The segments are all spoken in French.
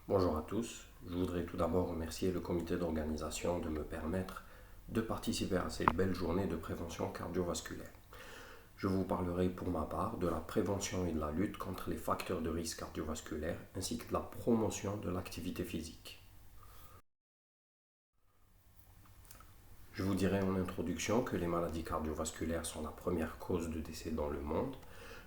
Bonjour à tous. Je voudrais tout d'abord remercier le comité d'organisation de me permettre de participer à cette belle journée de prévention cardiovasculaire. Je vous parlerai pour ma part de la prévention et de la lutte contre les facteurs de risque cardiovasculaire ainsi que de la promotion de l'activité physique. Je vous dirai en introduction que les maladies cardiovasculaires sont la première cause de décès dans le monde.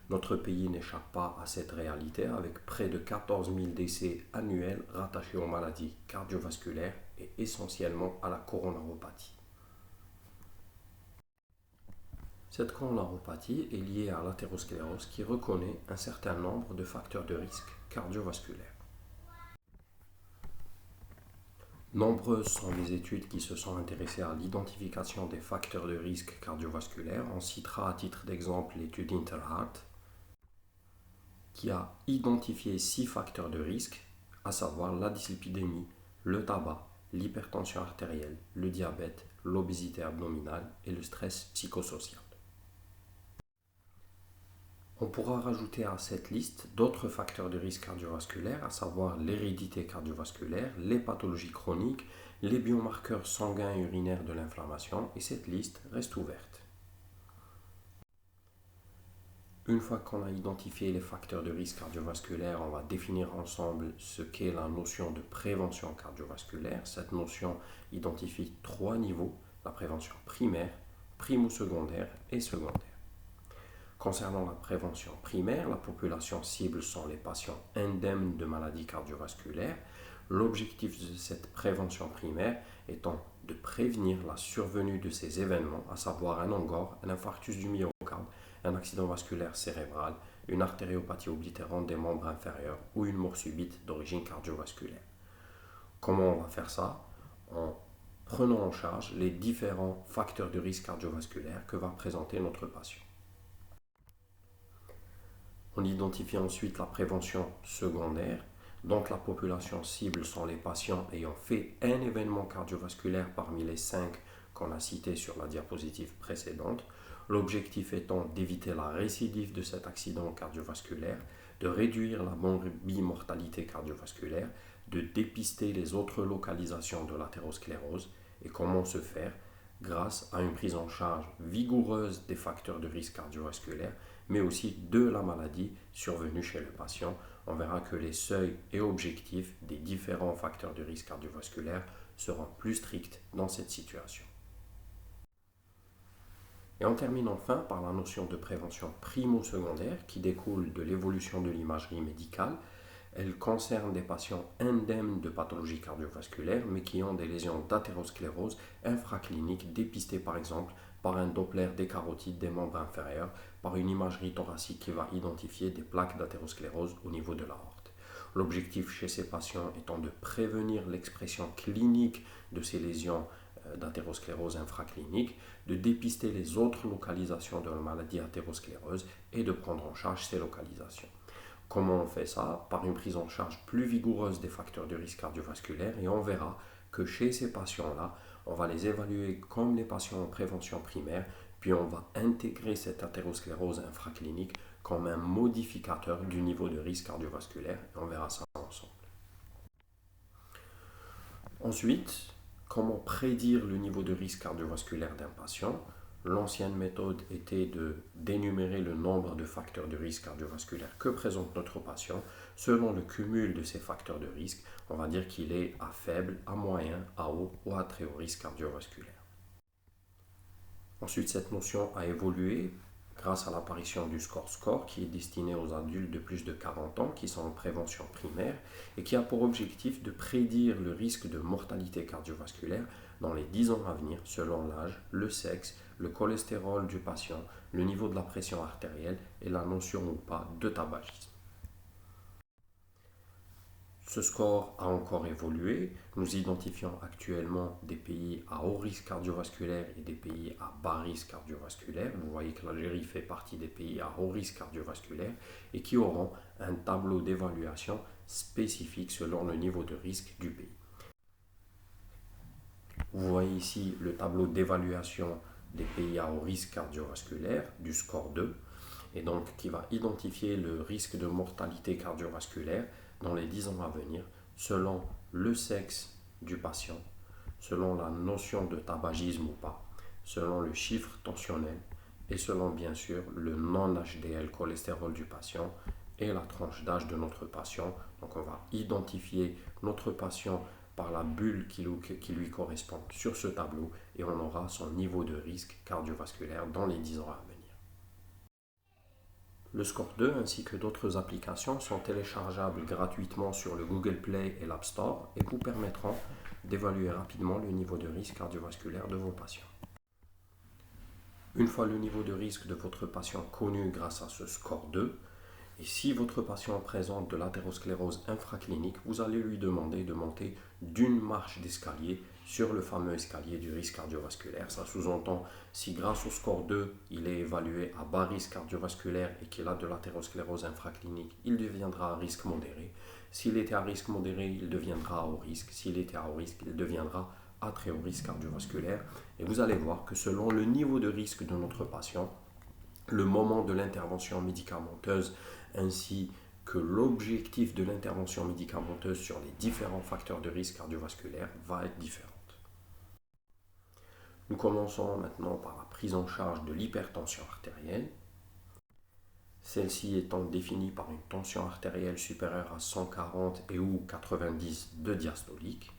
Notre pays n'échappe pas à cette réalité avec près de 14 000 décès annuels rattachés aux maladies cardiovasculaires et essentiellement à la coronaropathie. Cette coronaropathie est liée à l'athérosclérose qui reconnaît un certain nombre de facteurs de risque cardiovasculaires. Nombreuses sont les études qui se sont intéressées à l'identification des facteurs de risque cardiovasculaires. On citera à titre d'exemple l'étude Interheart qui a identifié 6 facteurs de risque, à savoir la dyslipidémie, le tabac, l'hypertension artérielle, le diabète, l'obésité abdominale et le stress psychosocial. On pourra rajouter à cette liste d'autres facteurs de risque cardiovasculaire, à savoir l'hérédité cardiovasculaire, les pathologies chroniques, les biomarqueurs sanguins et urinaires de l'inflammation, et cette liste reste ouverte. Une fois qu'on a identifié les facteurs de risque cardiovasculaire, on va définir ensemble ce qu'est la notion de prévention cardiovasculaire. Cette notion identifie 3 niveaux, la prévention primaire, primo-secondaire et secondaire. Concernant la prévention primaire, la population cible sont les patients indemnes de maladies cardiovasculaires. L'objectif de cette prévention primaire étant de prévenir la survenue de ces événements, à savoir un angor, un infarctus du myocarde, un accident vasculaire cérébral, une artériopathie oblitérante des membres inférieurs ou une mort subite d'origine cardiovasculaire. Comment on va faire ça? En prenant en charge les différents facteurs de risque cardiovasculaire que va présenter notre patient. On identifie ensuite la prévention secondaire. Donc la population cible sont les patients ayant fait un événement cardiovasculaire parmi les 5 qu'on a cités sur la diapositive précédente. L'objectif étant d'éviter la récidive de cet accident cardiovasculaire, de réduire la mortalité cardiovasculaire, de dépister les autres localisations de l'athérosclérose. Et comment se faire? Grâce à une prise en charge vigoureuse des facteurs de risque cardiovasculaire, mais aussi de la maladie survenue chez le patient. On verra que les seuils et objectifs des différents facteurs de risque cardiovasculaire seront plus stricts dans cette situation. Et on termine enfin par la notion de prévention primo-secondaire qui découle de l'évolution de l'imagerie médicale. Elle concerne des patients indemnes de pathologies cardiovasculaires mais qui ont des lésions d'athérosclérose infraclinique dépistées par exemple par un Doppler des carotides des membres inférieurs, par une imagerie thoracique qui va identifier des plaques d'athérosclérose au niveau de l'aorte. L'objectif chez ces patients étant de prévenir l'expression clinique de ces lésions d'athérosclérose infraclinique, de dépister les autres localisations de la maladie athéroscléreuse et de prendre en charge ces localisations. Comment on fait ça? Par une prise en charge plus vigoureuse des facteurs de risque cardiovasculaire, et on verra que chez ces patients-là, on va les évaluer comme les patients en prévention primaire, puis on va intégrer cette athérosclérose infraclinique comme un modificateur du niveau de risque cardiovasculaire, et on verra ça ensemble. Ensuite, comment prédire le niveau de risque cardiovasculaire d'un patient? L'ancienne méthode était d'énumérer le nombre de facteurs de risque cardiovasculaire que présente notre patient. Selon le cumul de ces facteurs de risque, on va dire qu'il est à faible, à moyen, à haut ou à très haut risque cardiovasculaire. Ensuite, cette notion a évolué grâce à l'apparition du score qui est destiné aux adultes de plus de 40 ans qui sont en prévention primaire et qui a pour objectif de prédire le risque de mortalité cardiovasculaire dans les 10 ans à venir selon l'âge, le sexe, le cholestérol du patient, le niveau de la pression artérielle et la notion ou pas de tabagisme. Ce score a encore évolué. Nous identifions actuellement des pays à haut risque cardiovasculaire et des pays à bas risque cardiovasculaire. Vous voyez que l'Algérie fait partie des pays à haut risque cardiovasculaire et qui auront un tableau d'évaluation spécifique selon le niveau de risque du pays. Vous voyez ici le tableau d'évaluation des pays à haut risque cardiovasculaire du score 2 et donc qui va identifier le risque de mortalité cardiovasculaire dans les 10 ans à venir selon le sexe du patient, selon la notion de tabagisme ou pas, selon le chiffre tensionnel et selon bien sûr le non-HDL cholestérol du patient et la tranche d'âge de notre patient. Donc on va identifier notre patient par la bulle qui lui correspond sur ce tableau et on aura son niveau de risque cardiovasculaire dans les 10 ans à venir. Le Score 2 ainsi que d'autres applications sont téléchargeables gratuitement sur le Google Play et l'App Store et vous permettront d'évaluer rapidement le niveau de risque cardiovasculaire de vos patients. Une fois le niveau de risque de votre patient connu grâce à ce Score 2, et si votre patient présente de l'athérosclérose infraclinique, vous allez lui demander de monter d'une marche d'escalier sur le fameux escalier du risque cardiovasculaire. Ça sous-entend, si grâce au Score 2, il est évalué à bas risque cardiovasculaire et qu'il a de l'athérosclérose infraclinique, il deviendra à risque modéré. S'il était à risque modéré, il deviendra à haut risque. S'il était à haut risque, il deviendra à très haut risque cardiovasculaire. Et vous allez voir que selon le niveau de risque de notre patient, le moment de l'intervention médicamenteuse ainsi que l'objectif de l'intervention médicamenteuse sur les différents facteurs de risque cardiovasculaire va être différente. Nous commençons maintenant par la prise en charge de l'hypertension artérielle. Celle-ci étant définie par une tension artérielle supérieure à 140 et ou 90 de diastolique.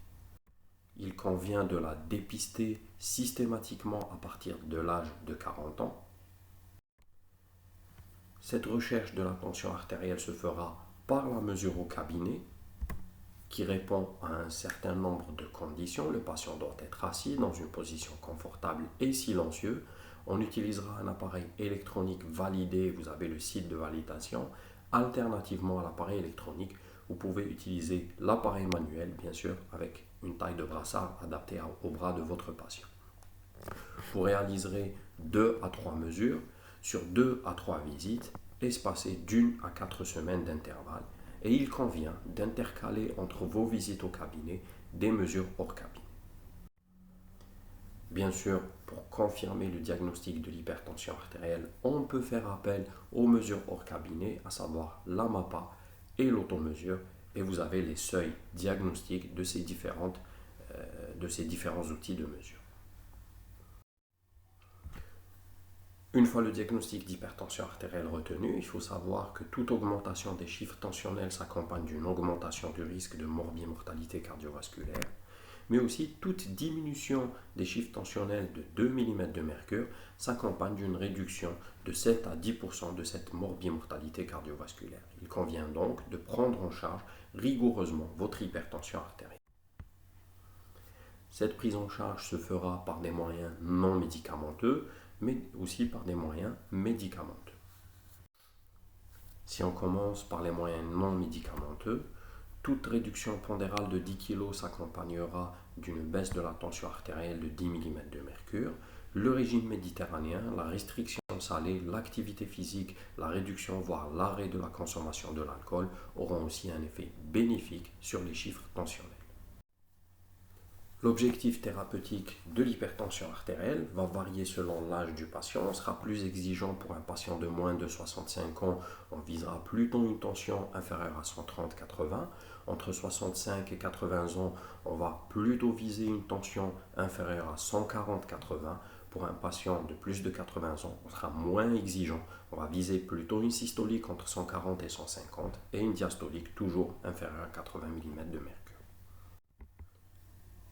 Il convient de la dépister systématiquement à partir de l'âge de 40 ans. Cette recherche de la tension artérielle se fera par la mesure au cabinet qui répond à un certain nombre de conditions. Le patient doit être assis dans une position confortable et silencieux. On utilisera un appareil électronique validé, vous avez le site de validation. Alternativement à l'appareil électronique, vous pouvez utiliser l'appareil manuel, bien sûr, avec une taille de brassard adaptée au bras de votre patient. Vous réaliserez 2 à 3 mesures sur 2 à 3 visites, espacées d'1 à 4 semaines d'intervalle, et il convient d'intercaler entre vos visites au cabinet des mesures hors cabinet. Bien sûr, pour confirmer le diagnostic de l'hypertension artérielle, on peut faire appel aux mesures hors cabinet, à savoir la MAPA et l'automesure, et vous avez les seuils diagnostiques de ces différents outils de mesure. Une fois le diagnostic d'hypertension artérielle retenu, il faut savoir que toute augmentation des chiffres tensionnels s'accompagne d'une augmentation du risque de morbimortalité cardiovasculaire, mais aussi toute diminution des chiffres tensionnels de 2 mm de mercure s'accompagne d'une réduction de 7 à 10% de cette morbimortalité cardiovasculaire. Il convient donc de prendre en charge rigoureusement votre hypertension artérielle. Cette prise en charge se fera par des moyens non médicamenteux, mais aussi par des moyens médicamenteux. Si on commence par les moyens non médicamenteux, toute réduction pondérale de 10 kg s'accompagnera d'une baisse de la tension artérielle de 10 mm de mercure. Le régime méditerranéen, la restriction salée, l'activité physique, la réduction voire l'arrêt de la consommation de l'alcool auront aussi un effet bénéfique sur les chiffres tensionnels. L'objectif thérapeutique de l'hypertension artérielle va varier selon l'âge du patient. On sera plus exigeant pour un patient de moins de 65 ans. On visera plutôt une tension inférieure à 130-80. Entre 65 et 80 ans, on va plutôt viser une tension inférieure à 140-80. Pour un patient de plus de 80 ans, on sera moins exigeant. On va viser plutôt une systolique entre 140 et 150 et une diastolique toujours inférieure à 80 mm de mercure.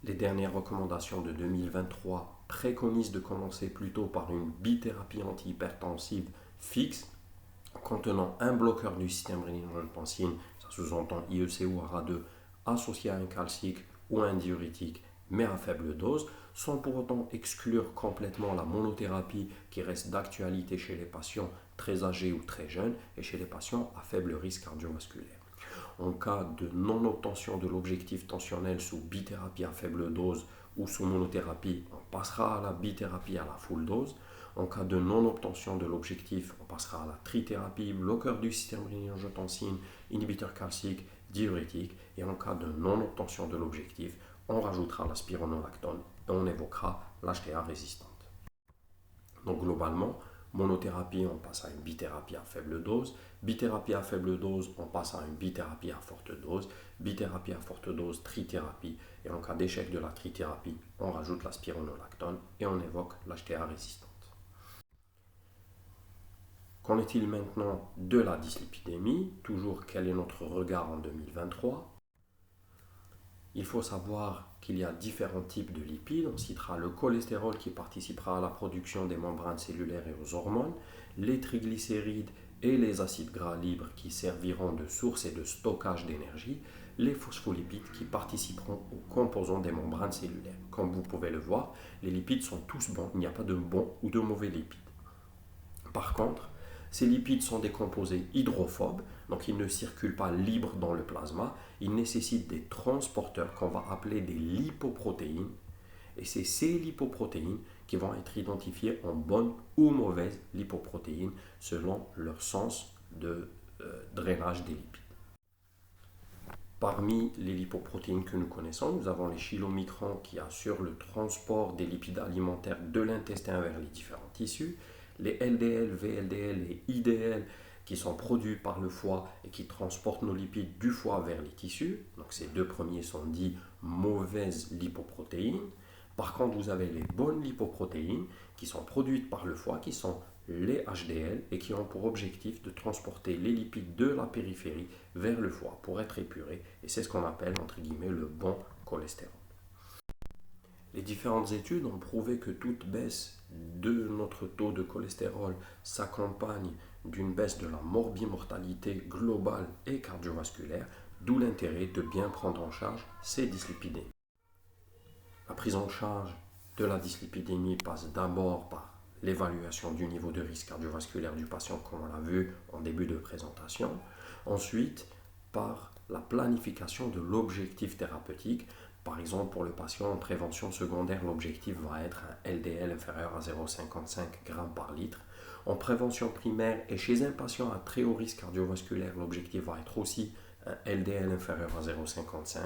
Les dernières recommandations de 2023 préconisent de commencer plutôt par une bithérapie antihypertensive fixe contenant un bloqueur du système rénine-angiotensine, ça sous-entend IEC ou ARA2, associé à un calcique ou un diurétique, mais à faible dose, sans pour autant exclure complètement la monothérapie qui reste d'actualité chez les patients très âgés ou très jeunes et chez les patients à faible risque cardiovasculaire. En cas de non-obtention de l'objectif tensionnel sous bithérapie à faible dose ou sous monothérapie, on passera à la bithérapie à la full dose. En cas de non-obtention de l'objectif, on passera à la trithérapie, bloqueur du système rénine-angiotensine, inhibiteur calcique, diurétique. Et en cas de non-obtention de l'objectif, on rajoutera la spironolactone et on évoquera l'HTA résistante. Donc globalement, Monothérapie, on passe à une bithérapie à faible dose. Bithérapie à faible dose, on passe à une bithérapie à forte dose. Bithérapie à forte dose, trithérapie. Et en cas d'échec de la trithérapie, on rajoute la spironolactone et on évoque l'HTA résistante. Qu'en est-il maintenant de la dyslipidémie? Toujours, quel est notre regard en 2023? Il faut savoir qu'il y a différents types de lipides. On citera le cholestérol qui participera à la production des membranes cellulaires et aux hormones, les triglycérides et les acides gras libres qui serviront de source et de stockage d'énergie, les phospholipides qui participeront aux composants des membranes cellulaires. Comme vous pouvez le voir, les lipides sont tous bons, il n'y a pas de bons ou de mauvais lipides. Par contre, ces lipides sont des composés hydrophobes, donc ils ne circulent pas libres dans le plasma, ils nécessitent des transporteurs qu'on va appeler des lipoprotéines, et c'est ces lipoprotéines qui vont être identifiées en bonnes ou mauvaises lipoprotéines selon leur sens de drainage des lipides. Parmi les lipoprotéines que nous connaissons, nous avons les chylomicrons qui assurent le transport des lipides alimentaires de l'intestin vers les différents tissus, les LDL, VLDL et IDL qui sont produits par le foie et qui transportent nos lipides du foie vers les tissus. Donc ces deux premiers sont dits mauvaises lipoprotéines. Par contre, vous avez les bonnes lipoprotéines qui sont produites par le foie, qui sont les HDL et qui ont pour objectif de transporter les lipides de la périphérie vers le foie pour être épurés. Et c'est ce qu'on appelle, entre guillemets, le bon cholestérol. Les différentes études ont prouvé que toute baisse de notre taux de cholestérol s'accompagne d'une baisse de la morbimortalité globale et cardiovasculaire, d'où l'intérêt de bien prendre en charge ces dyslipidémies. La prise en charge de la dyslipidémie passe d'abord par l'évaluation du niveau de risque cardiovasculaire du patient, comme on l'a vu en début de présentation. Ensuite, par la planification de l'objectif thérapeutique. Par exemple, pour le patient en prévention secondaire, l'objectif va être un LDL inférieur à 0,55 g par litre. En prévention primaire et chez un patient à très haut risque cardiovasculaire, l'objectif va être aussi un LDL inférieur à 0,55.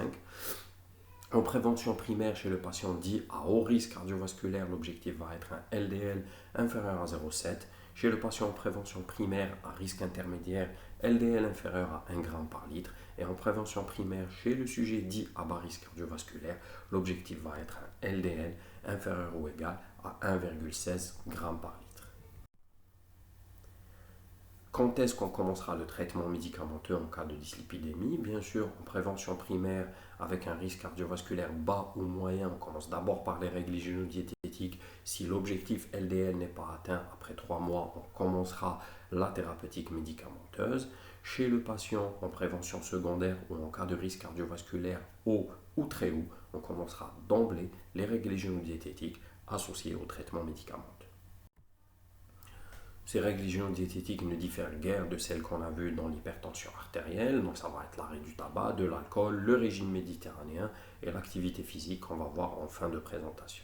En prévention primaire, chez le patient dit à haut risque cardiovasculaire, l'objectif va être un LDL inférieur à 0,7. Chez le patient en prévention primaire à risque intermédiaire, LDL inférieur à 1 g par litre. Et en prévention primaire, chez le sujet dit à bas risque cardiovasculaire, l'objectif va être un LDL inférieur ou égal à 1,16 g par litre. Quand est-ce qu'on commencera le traitement médicamenteux en cas de dyslipidémie? Bien sûr, en prévention primaire, avec un risque cardiovasculaire bas ou moyen, on commence d'abord par les règles hygiéno-diététiques. Si l'objectif LDL n'est pas atteint, après 3 mois, on commencera la thérapeutique médicamenteuse. Chez le patient en prévention secondaire ou en cas de risque cardiovasculaire haut ou très haut, on commencera d'emblée les règles hygiéno-diététiques associées au traitement médicamenteux. Ces règles hygiéno-diététiques ne diffèrent guère de celles qu'on a vues dans l'hypertension artérielle, donc ça va être l'arrêt du tabac, de l'alcool, le régime méditerranéen et l'activité physique qu'on va voir en fin de présentation.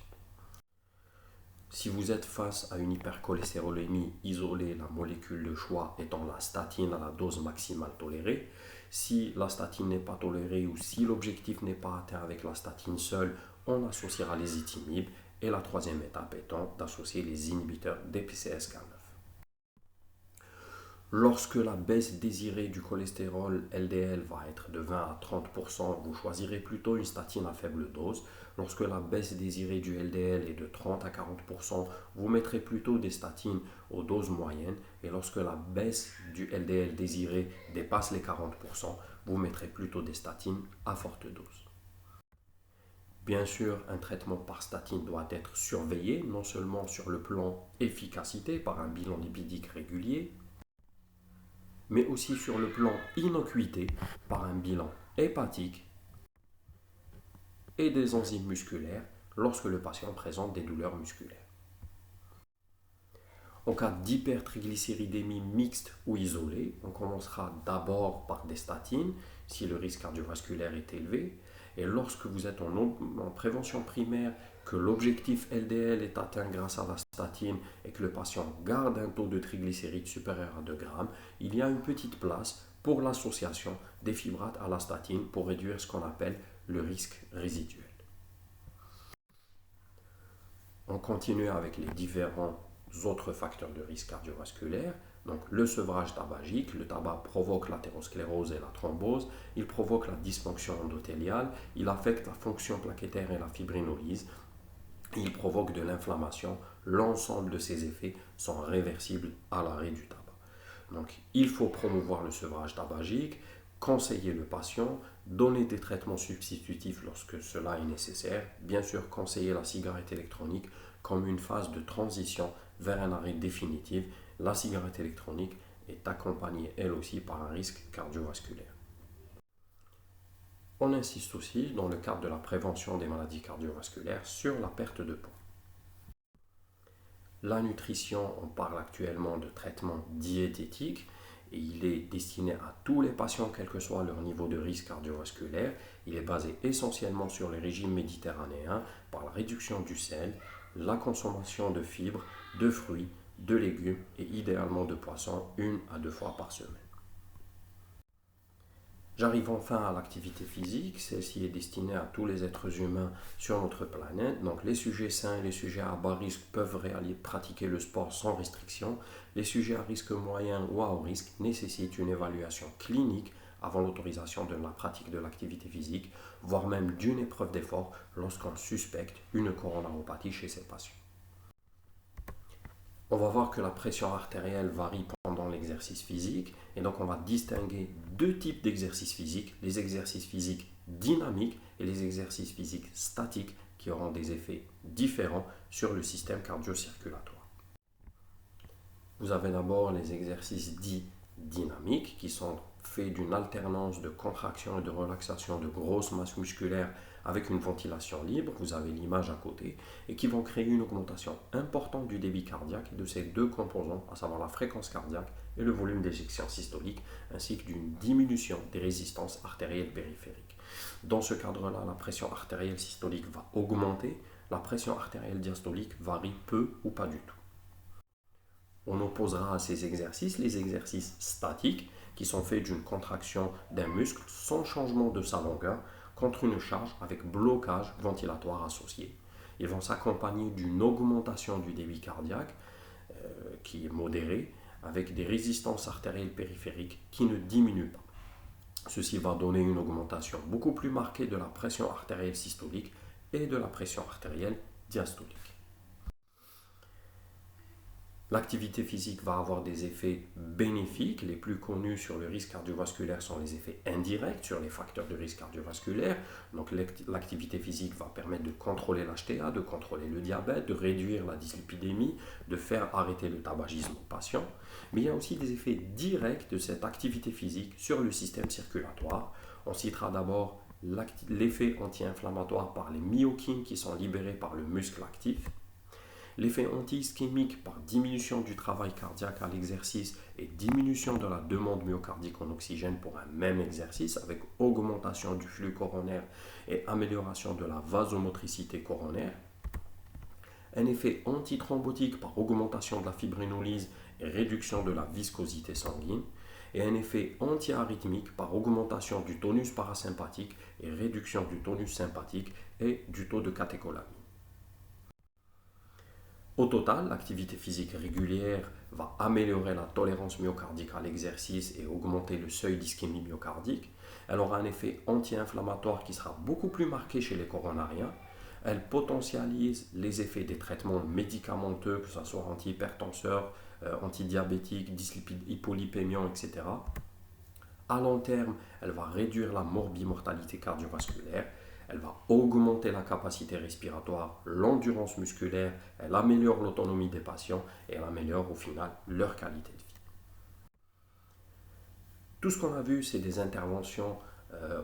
Si vous êtes face à une hypercholestérolémie isolée, la molécule de choix étant la statine à la dose maximale tolérée, si la statine n'est pas tolérée ou si l'objectif n'est pas atteint avec la statine seule, on associera les etimibes et la troisième étape étant d'associer les inhibiteurs des PCSK9. Lorsque la baisse désirée du cholestérol LDL va être de 20 à 30%, vous choisirez plutôt une statine à faible dose. Lorsque la baisse désirée du LDL est de 30 à 40%, vous mettrez plutôt des statines aux doses moyennes. Et lorsque la baisse du LDL désiré dépasse les 40%, vous mettrez plutôt des statines à forte dose. Bien sûr, un traitement par statine doit être surveillé, non seulement sur le plan efficacité par un bilan lipidique régulier, mais aussi sur le plan innocuité par un bilan hépatique et des enzymes musculaires lorsque le patient présente des douleurs musculaires. En cas d'hypertriglycéridémie mixte ou isolée, on commencera d'abord par des statines si le risque cardiovasculaire est élevé. Et lorsque vous êtes en prévention primaire, que l'objectif LDL est atteint grâce à la statine et que le patient garde un taux de triglycérides supérieur à 2 grammes, il y a une petite place pour l'association des fibrates à la statine pour réduire ce qu'on appelle le risque résiduel. On continue avec les différents autres facteurs de risque cardiovasculaire. Donc le sevrage tabagique, le tabac provoque l'athérosclérose et la thrombose, il provoque la dysfonction endothéliale, il affecte la fonction plaquettaire et la fibrinolyse, il provoque de l'inflammation. L'ensemble de ces effets sont réversibles à l'arrêt du tabac. Donc il faut promouvoir le sevrage tabagique, conseiller le patient, donner des traitements substitutifs lorsque cela est nécessaire, bien sûr conseiller la cigarette électronique comme une phase de transition vers un arrêt définitif. La cigarette électronique est accompagnée elle aussi par un risque cardiovasculaire. On insiste aussi, dans le cadre de la prévention des maladies cardiovasculaires, sur la perte de poids. La nutrition, on parle actuellement de traitement diététique et il est destiné à tous les patients, quel que soit leur niveau de risque cardiovasculaire. Il est basé essentiellement sur les régimes méditerranéens par la réduction du sel, la consommation de fibres, de fruits, de légumes et idéalement de poissons 1 à 2 fois par semaine. J'arrive enfin à l'activité physique. Celle-ci est destinée à tous les êtres humains sur notre planète. Donc les sujets sains et les sujets à bas risque peuvent pratiquer le sport sans restriction. Les sujets à risque moyen ou à haut risque nécessitent une évaluation clinique avant l'autorisation de la pratique de l'activité physique, voire même d'une épreuve d'effort lorsqu'on suspecte une coronaropathie chez ces patients. On va voir que la pression artérielle varie pendant l'exercice physique et donc on va distinguer 2 types d'exercices physiques, les exercices physiques dynamiques et les exercices physiques statiques qui auront des effets différents sur le système cardio-circulatoire. Vous avez d'abord les exercices dits dynamiques qui sont faits d'une alternance de contraction et de relaxation de grosses masses musculaires avec une ventilation libre, vous avez l'image à côté, et qui vont créer une augmentation importante du débit cardiaque et de ces 2 composants, à savoir la fréquence cardiaque et le volume d'éjection systolique, ainsi que d'une diminution des résistances artérielles périphériques. Dans ce cadre-là, la pression artérielle systolique va augmenter, la pression artérielle diastolique varie peu ou pas du tout. On opposera à ces exercices les exercices statiques, qui sont faits d'une contraction d'un muscle sans changement de sa longueur, contre une charge avec blocage ventilatoire associé. Ils vont s'accompagner d'une augmentation du débit cardiaque qui est modérée avec des résistances artérielles périphériques qui ne diminuent pas. Ceci va donner une augmentation beaucoup plus marquée de la pression artérielle systolique et de la pression artérielle diastolique. L'activité physique va avoir des effets bénéfiques. Les plus connus sur le risque cardiovasculaire sont les effets indirects sur les facteurs de risque cardiovasculaire. Donc l'activité physique va permettre de contrôler l'HTA, de contrôler le diabète, de réduire la dyslipidémie, de faire arrêter le tabagisme au patient. Mais il y a aussi des effets directs de cette activité physique sur le système circulatoire. On citera d'abord l'effet anti-inflammatoire par les myokines qui sont libérés par le muscle actif. L'effet anti-ischémique par diminution du travail cardiaque à l'exercice et diminution de la demande myocardique en oxygène pour un même exercice avec augmentation du flux coronaire et amélioration de la vasomotricité coronaire. Un effet antithrombotique par augmentation de la fibrinolyse et réduction de la viscosité sanguine. Et un effet antiarythmique par augmentation du tonus parasympathique et réduction du tonus sympathique et du taux de catécholamine. Au total, l'activité physique régulière va améliorer la tolérance myocardique à l'exercice et augmenter le seuil d'ischémie myocardique. Elle aura un effet anti-inflammatoire qui sera beaucoup plus marqué chez les coronariens. Elle potentialise les effets des traitements médicamenteux, que ce soit antihypertenseurs, antidiabétiques, hypolipémiants, etc. À long terme, elle va réduire la morbimortalité cardiovasculaire. Elle va augmenter la capacité respiratoire, l'endurance musculaire, elle améliore l'autonomie des patients et elle améliore au final leur qualité de vie. Tout ce qu'on a vu, c'est des interventions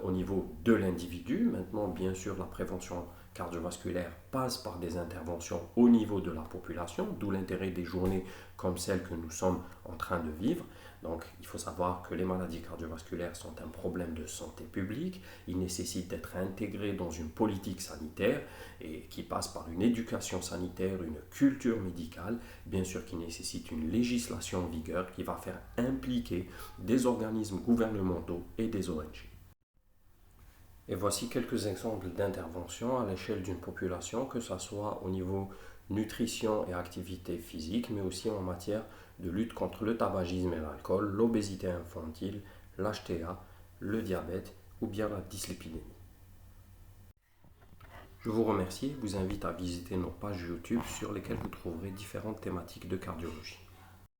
au niveau de l'individu. Maintenant, bien sûr, la prévention cardiovasculaire passe par des interventions au niveau de la population, d'où l'intérêt des journées comme celle que nous sommes en train de vivre. Donc, il faut savoir que les maladies cardiovasculaires sont un problème de santé publique. Ils nécessitent d'être intégrés dans une politique sanitaire et qui passe par une éducation sanitaire, une culture médicale, bien sûr qui nécessite une législation en vigueur qui va faire impliquer des organismes gouvernementaux et des ONG. Et voici quelques exemples d'interventions à l'échelle d'une population, que ce soit au niveau nutrition et activité physique, mais aussi en matière de lutte contre le tabagisme et l'alcool, l'obésité infantile, l'HTA, le diabète ou bien la dyslipidémie. Je vous remercie et vous invite à visiter nos pages YouTube sur lesquelles vous trouverez différentes thématiques de cardiologie.